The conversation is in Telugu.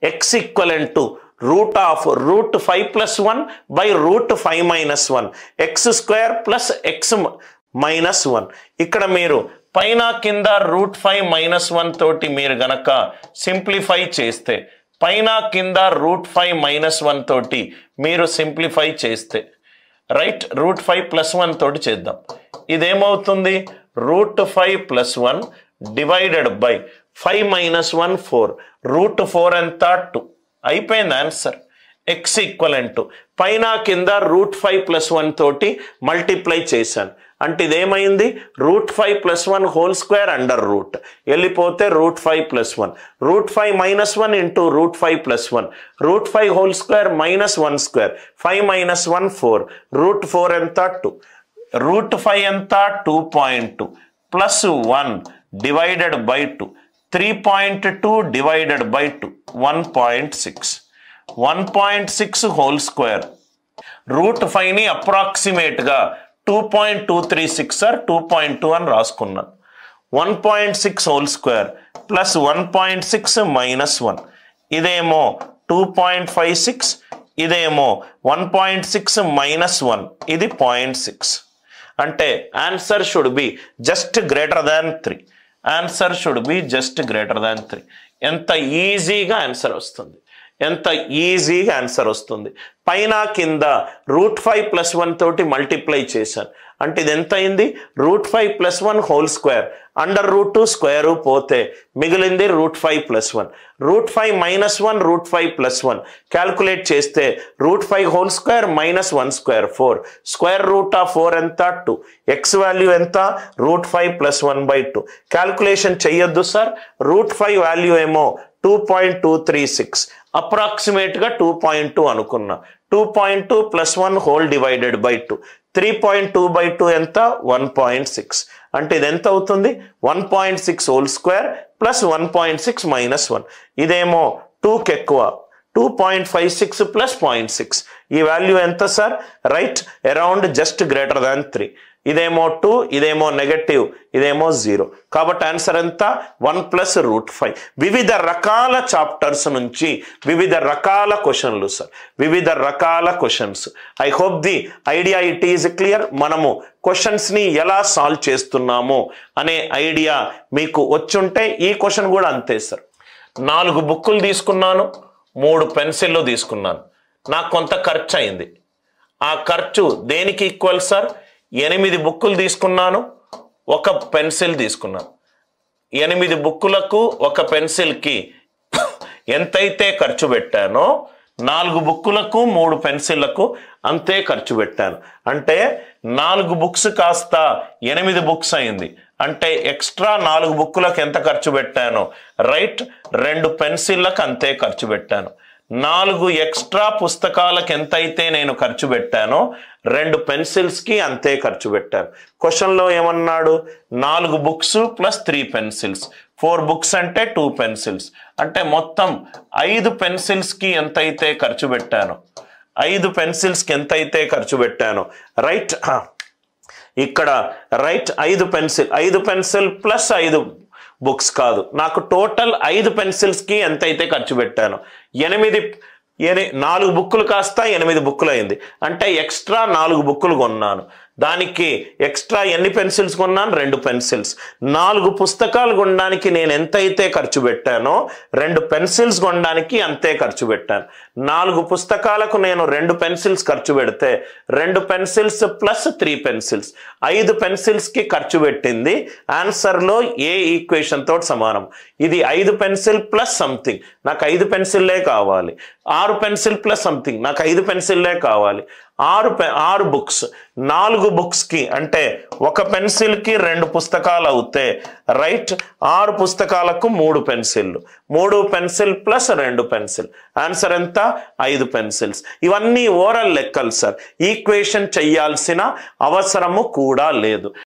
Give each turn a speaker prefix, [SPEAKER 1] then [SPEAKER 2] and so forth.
[SPEAKER 1] x equivalent to root of root 5 plus 1 by root 5 minus 1 x square plus x minus 1. ఇక్కడ మీరు పైన కింద రూట్ 5 మైనస్ 1 తోటి మీరు గనక సింప్లిఫై చేస్తే, పైన కింద రూట్ 5 మైనస్ 1 తోటి మీరు సింప్లిఫై చేస్తే, రైట్, రూట్ 5 ప్లస్ 1 తోటి చేద్దాం. ఇదేమవుతుంది? Root 5 plus 1 divided by 5 minus 1 4, root 4 ఎంత 2. అయిపోయింది ఆన్సర్. ఎక్స్ ఈక్వలెంట్ టు పైన కింద రూట్ 5 ప్లస్ 1 తోటి మల్టిప్లై చేశాను అంటే ఇదేమైంది? Root 5 plus 1 whole square under root వెళ్ళిపోతే root 5 plus 1, root 5 minus 1 into root 5 plus 1, root 5 whole square minus 1 square, 5 minus 1 4, root 4 ఎంత 2, రూట్ 5 ఎంత 2.2 plus 1 divided by 2, 3.2 divided by 2 1.6, 1.6 whole square. Root 5ని అప్రాక్సిమేట్గా 2.236 సార్ 2.2 అని రాసుకున్నాను. 1.6 హోల్ స్క్వేర్ ప్లస్ 1.6 మైనస్ 1, ఇదేమో 2.56, ఇదేమో 1.6 మైనస్ 1, ఇది 0.6. అంటే answer should be just greater than 3. Answer should be just greater than 3. ఎంత ఈజీగా ఆన్సర్ వస్తుంది, ఎంత ఈజీగా ఆన్సర్ వస్తుంది. పైన కింద రూట్ 5 ప్లస్ 1 తోటి మల్టిప్లై చేశాను అంటే ఇది ఎంత అయింది? Root 5 plus 1 whole square under root 2 square పోతే మిగిలింది root 5 plus 1, root 5 minus 1 root 5 plus 1 calculate చేస్తే root 5 whole square minus 1 square 4, square root of 4 ఎంత 2, ఎక్స్ వాల్యూ ఎంత? Root 5 plus 1/2. క్యాల్కులేషన్ చెయ్యొద్దు సార్, రూట్ 5 వాల్యూ ఏమో 2.236, అప్రాక్సిమేట్గా 2.2 అనుకున్నా. 2.2 ప్లస్ 1 హోల్ డివైడెడ్ బై 2, 3.2/2 ఎంత? 1.6. అంటే ఇది ఎంత అవుతుంది? 1.6 హోల్ స్క్వేర్ ప్లస్ 1.6 మైనస్ 1, ఇదేమో 2కి ఎక్కువ 2.56 ప్లస్ 0.6, ఈ వాల్యూ ఎంత sir? Right, around just greater than 3. ఇదేమో 2, ఇదేమో నెగటివ్, ఇదేమో 0. కాబట్టి ఆన్సర్ ఎంత? 1 ప్లస్ రూట్ 5. వివిధ రకాల చాప్టర్స్ నుంచి వివిధ రకాల క్వశ్చన్లు సార్, వివిధ రకాల questions. I hope the idea it is clear. మనము క్వశ్చన్స్ని ఎలా సాల్వ్ చేస్తున్నాము అనే ఐడియా మీకు వచ్చుంటే, ఈ క్వశ్చన్ కూడా అంతే సార్. 4 బుక్కులు తీసుకున్నాను, 3 పెన్సిళ్ళు తీసుకున్నాను, నాకు కొంత ఖర్చు అయింది. ఆ ఖర్చు దేనికి ఈక్వల్ సార్? 8 బుక్కులు తీసుకున్నాను, 1 పెన్సిల్ తీసుకున్నాను. 8 బుక్కులకు 1 పెన్సిల్కి ఎంతైతే ఖర్చు పెట్టానో 4 బుక్కులకు 3 పెన్సిళ్లకు అంతే ఖర్చు పెట్టాను. అంటే 4 బుక్స్ కాస్త 8 బుక్స్ అయింది. అంటే ఎక్స్ట్రా 4 బుక్కులకు ఎంత ఖర్చు పెట్టాను? రైట్, 2 పెన్సిళ్ళకు అంతే ఖర్చు పెట్టాను. 4 ఎక్స్ట్రా పుస్తకాలకు ఎంతైతే నేను ఖర్చు పెట్టానో 2 పెన్సిల్స్కి అంతే ఖర్చు పెట్టాను. క్వశ్చన్లో ఏమన్నాడు? 4 బుక్స్ ప్లస్ 3 పెన్సిల్స్, 4 బుక్స్ అంటే 2 పెన్సిల్స్, అంటే మొత్తం 5 పెన్సిల్స్కి ఎంతైతే ఖర్చు పెట్టానో, 5 పెన్సిల్స్కి ఎంతైతే ఖర్చు పెట్టానో, రైట్, ఇక్కడ రైట్ 5 పెన్సిల్ ప్లస్ 5 బుక్స్ కాదు, నాకు టోటల్ 5 పెన్సిల్స్కి ఎంతైతే ఖర్చు పెట్టాను. 4 బుక్కులు కాస్త 8 బుక్కులు అయింది. అంటే ఎక్స్ట్రా 4 బుక్కులు కొన్నాను. దానికి ఎక్స్ట్రా ఎన్ని పెన్సిల్స్ కొన్నాను? 2 పెన్సిల్స్. 4 పుస్తకాలు కొనడానికి నేను ఎంతైతే ఖర్చు పెట్టానో 2 పెన్సిల్స్ కొనడానికి అంతే ఖర్చు పెట్టాను. 4 పుస్తకాలకు నేను 2 పెన్సిల్స్ ఖర్చు పెడితే 2 పెన్సిల్స్ ప్లస్ 3 పెన్సిల్స్, 5 పెన్సిల్స్కి ఖర్చు పెట్టింది ఆన్సర్లో ఏ ఈక్వేషన్ తోటి సమానం. ఇది 5 పెన్సిల్ ప్లస్ సంథింగ్, నాకు 5 పెన్సిల్లే కావాలి. 6 పెన్సిల్ ప్లస్ సంథింగ్, నాకు 5 పెన్సిల్లే కావాలి. 6 బుక్స్, 4 బుక్స్కి అంటే 1 పెన్సిల్కి 2 పుస్తకాలు అవుతే రైట్, 6 పుస్తకాలకు 3 పెన్సిళ్ళు, 3 పెన్సిల్ ప్లస్ 2 పెన్సిల్, ఆన్సర్ ఎంత? 5 పెన్సిల్స్. ఇవన్నీ ఓరల్ లెక్కలు సార్, ఈక్వేషన్ చెయ్యాల్సిన అవసరము కూడా లేదు.